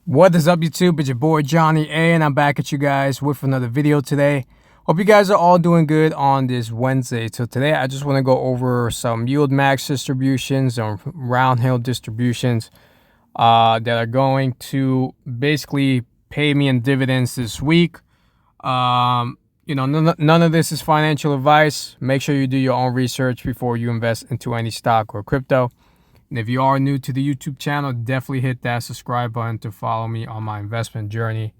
What is up, YouTube? It's your boy Johnny A, and I'm back at you guys with another video today. Hope you guys are all doing good on this Wednesday. So today I just want to go over some Yieldmax distributions and Roundhill distributions that are going to basically pay me in dividends this week. None of this is financial advice. Make sure you do your own research before you invest into any stock or crypto. And if you are new to the YouTube channel, definitely hit that subscribe button to follow me on my investment journey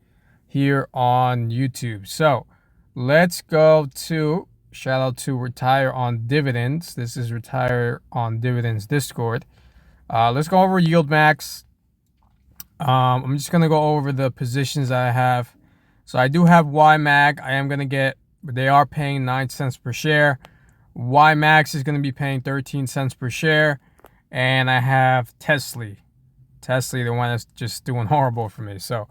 here on YouTube. So let's go to shout out to Retire on Dividends. This is Retire on Dividends Discord. Let's go over Yieldmax. I'm just going to go over the positions I have. So I do have YMAG. They are paying 9 cents per share. YMAX is going to be paying 13 cents per share. And I have Tesla, the one that's just doing horrible for me. So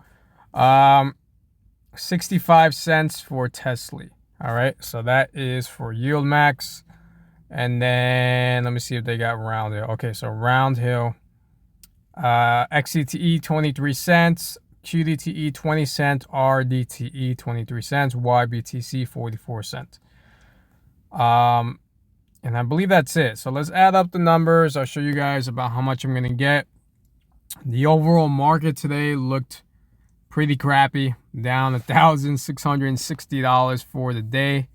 65 cents for Tesla. All right, so that is for Yieldmax. And then let me see if they got Roundhill. Okay, so Roundhill, XCTE 23 cents, QDTE 20 cents, RDTE 23 cents, YBTC 44 cents. And I believe that's it. So let's add up the numbers. I'll show you guys about how much I'm going to get. The overall market today looked pretty crappy, down $1,660 for the day.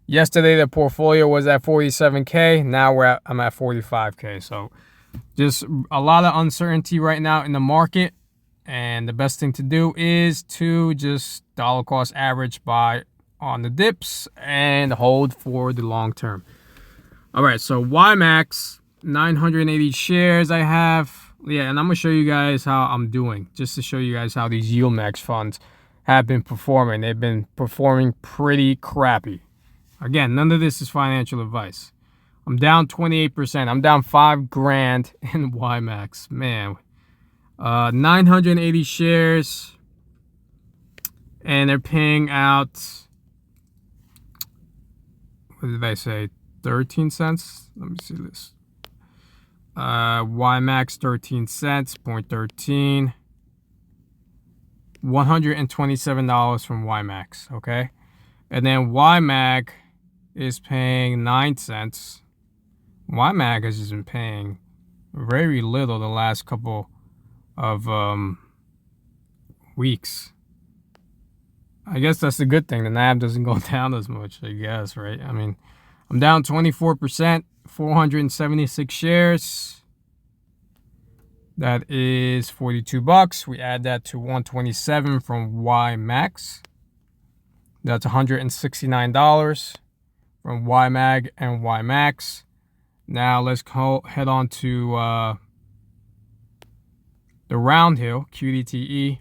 Yesterday, the portfolio was at 47K. Now I'm at 45K. So just a lot of uncertainty right now in the market. And the best thing to do is to just dollar cost average buy on the dips and hold for the long term. All right, so YMAX, 980 shares I have. Yeah, and I'm going to show you guys how I'm doing, just to show you guys how these Yieldmax funds have been performing. They've been performing pretty crappy. Again, none of this is financial advice. I'm down 28%. I'm down $5,000 in YMAX. Man, 980 shares, and they're paying out, what did I say? 13 cents. Let me see this. YMAX 13 cents, 0.13. $127 from YMAX. Okay. And then YMAG is paying 9 cents. YMAG has just been paying very little the last couple of weeks. I guess that's the good thing. The NAV doesn't go down as much, I guess, right? I mean, I'm down 24%, 476 shares. That is $42. We add that to 127 from YMAX. That's $169 from YMAG and YMAX. Now let's head on to the Roundhill, QDTE.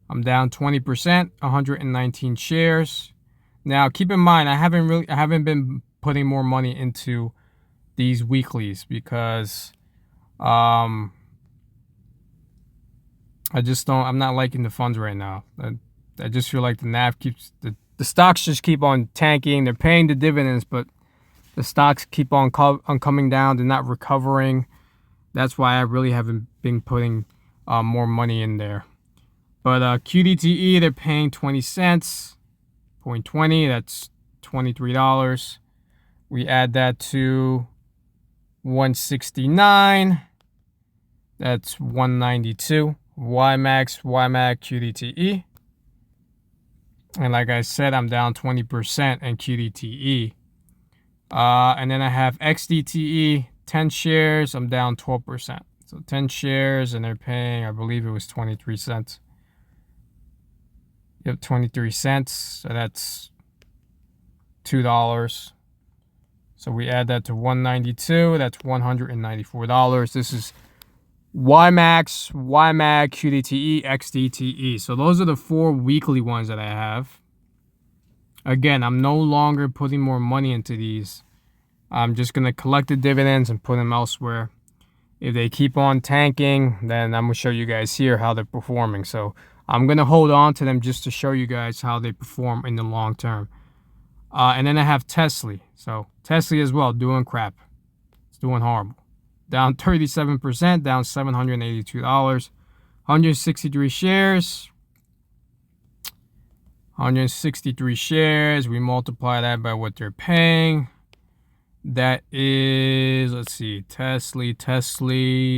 I'm down 20%, 119 shares. Now keep in mind, I haven't been putting more money into these weeklies because I'm not liking the funds right now. I just feel like the NAV keeps, the stocks just keep on tanking. They're paying the dividends, but the stocks keep on coming down. They're not recovering. That's why I really haven't been putting more money in there. But QDTE, they're paying 20 cents, 0.20, that's $23. We add that to 169. That's 192. YMAX, YMAG, QDTE. And like I said, I'm down 20% in QDTE. And then I have XDTE, 10 shares. I'm down 12%. So 10 shares, and they're paying, I believe it was 23 cents. Yep, 23 cents. So that's $2. So we add that to 192. That's $194. This is YMAX, YMAG, QDTE, XDTE. So those are the 4 weekly ones that I have. Again, I'm no longer putting more money into these. I'm just going to collect the dividends and put them elsewhere. If they keep on tanking, then I'm going to show you guys here how they're performing. So I'm going to hold on to them just to show you guys how they perform in the long term. And then I have Tesla. So Tesla as well, doing crap. It's doing horrible. Down 37%, down $782. 163 shares. 163 shares. We multiply that by what they're paying. That is, let's see, Tesla,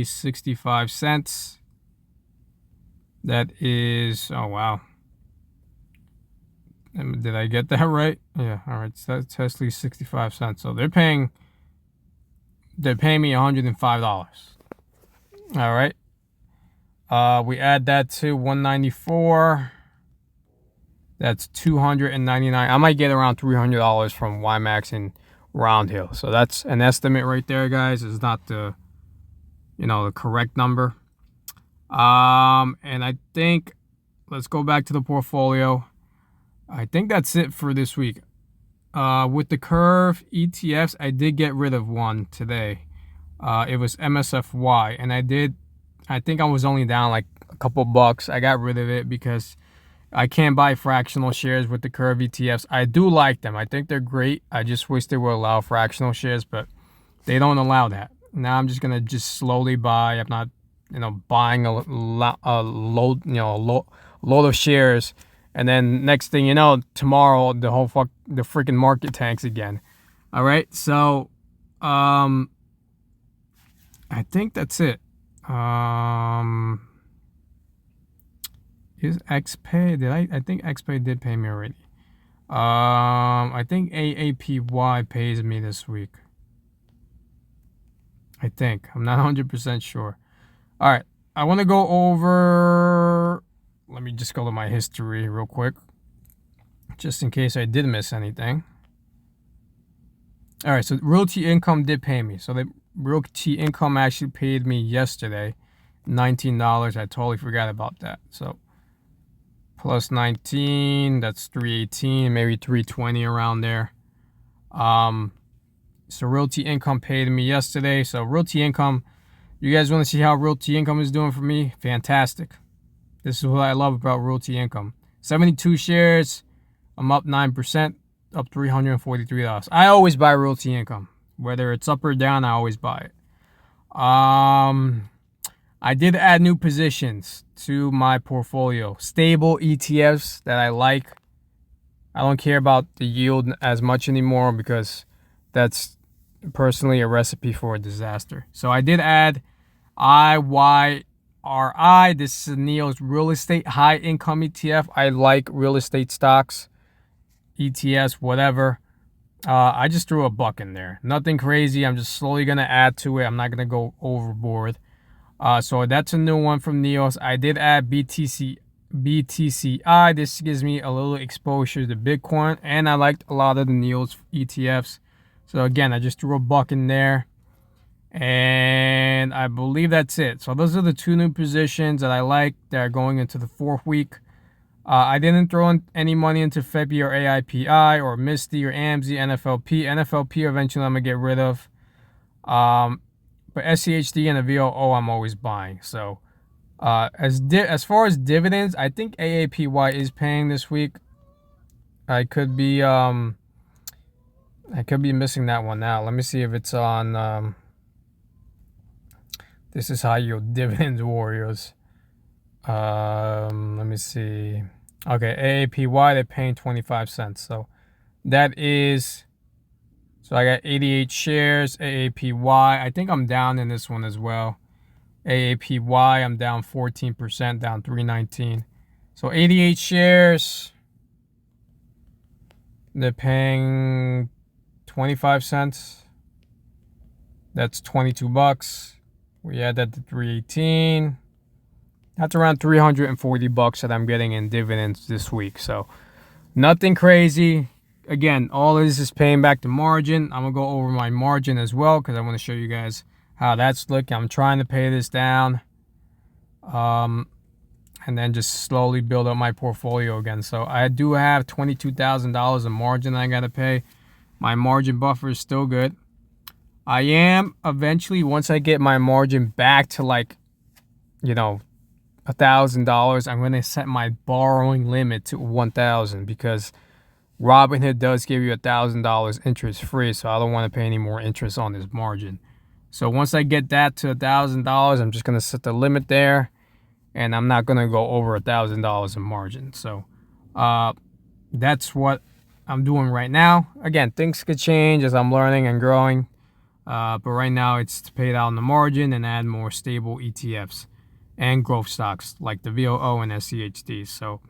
65 cents. That is, oh, wow. Did I get that right? Yeah, all right. So Tesla, 65 cents. So they're paying me $105. All right. We add that to 194. That's $299. I might get around $300 from Yieldmax and Roundhill. So that's an estimate right there, guys. It's not the, the correct number. And I think, let's go back to the portfolio. I think that's it for this week. With the Curve ETFs, I did get rid of one today. It was MSFY, and I think I was only down like a couple bucks. I got rid of it because I can't buy fractional shares with the Curve ETFs. I do like them. I think they're great. I just wish they would allow fractional shares, but they don't allow that. Now I'm just gonna slowly buy. I'm not, buying a load, load of shares, and then next thing you know, tomorrow the freaking market tanks again. All right, so I think that's it. Is XPay? I think XPay did pay me already. I think AAPY pays me this week. I think. I'm not 100% sure. All right. I want to go over. Let me just go to my history real quick, just in case I did miss anything. All right. So Realty Income did pay me. So the Realty Income actually paid me yesterday, $19. I totally forgot about that. So plus 19, that's 318, maybe 320 around there. So Realty Income paid me yesterday. So Realty Income, you guys want to see how Realty Income is doing for me? Fantastic. This is what I love about Realty Income. 72 shares. I'm up 9%, up $343. I always buy Realty Income. Whether it's up or down, I always buy it. I did add new positions to my portfolio. Stable ETFs that I like. I don't care about the yield as much anymore because that's personally a recipe for a disaster. So I did add IYRI. This is Neo's real estate high income ETF. I like real estate stocks, ETFs, whatever. I just threw a buck in there. Nothing crazy. I'm just slowly going to add to it. I'm not going to go overboard. So that's a new one from Neos. I did add BTCI. This gives me a little exposure to Bitcoin, and I liked a lot of the Neos ETFs. So again, I just threw a buck in there, and I believe that's it. So those are the two new positions that I like that are going into the 4th week. I didn't throw in any money into Febby or AIPI or Misty or AMZ, NFLP. NFLP eventually I'm going to get rid of. But SCHD and the VOO I'm always buying. So as far as dividends, I think AAPY is paying this week. I could be missing that one now. Let me see if it's on this is high yield dividends warriors. Let me see. Okay, AAPY, they're paying 25 cents. So that is, so I got 88 shares, AAPY. I think I'm down in this one as well. AAPY, I'm down 14%, down 319. So 88 shares, they're paying 25 cents. That's 22 bucks. We add that to 318. That's around 340 bucks that I'm getting in dividends this week. So nothing crazy. Again, all this is paying back the margin. I'm going to go over my margin as well because I want to show you guys how that's looking. I'm trying to pay this down and then just slowly build up my portfolio again. So I do have $22,000 in margin I got to pay. My margin buffer is still good. I am eventually, once I get my margin back to like, $1,000, I'm going to set my borrowing limit to $1,000 because Robinhood does give you $1,000 interest free, so I don't want to pay any more interest on this margin. So once I get that to $1,000, I'm just going to set the limit there, and I'm not gonna go over $1,000 in margin. So that's what I'm doing right now. Again, things could change as I'm learning and growing, but right now it's to pay down the margin and add more stable ETFs and growth stocks like the VOO and SCHD. So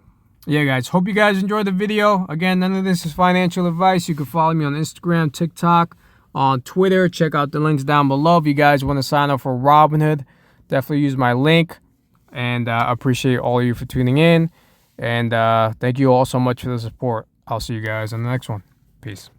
yeah, guys, hope you guys enjoyed the video. Again, none of this is financial advice. You can follow me on Instagram, TikTok, on Twitter. Check out the links down below. If you guys want to sign up for Robinhood, definitely use my link. And I appreciate all of you for tuning in. And thank you all so much for the support. I'll see you guys in the next one. Peace.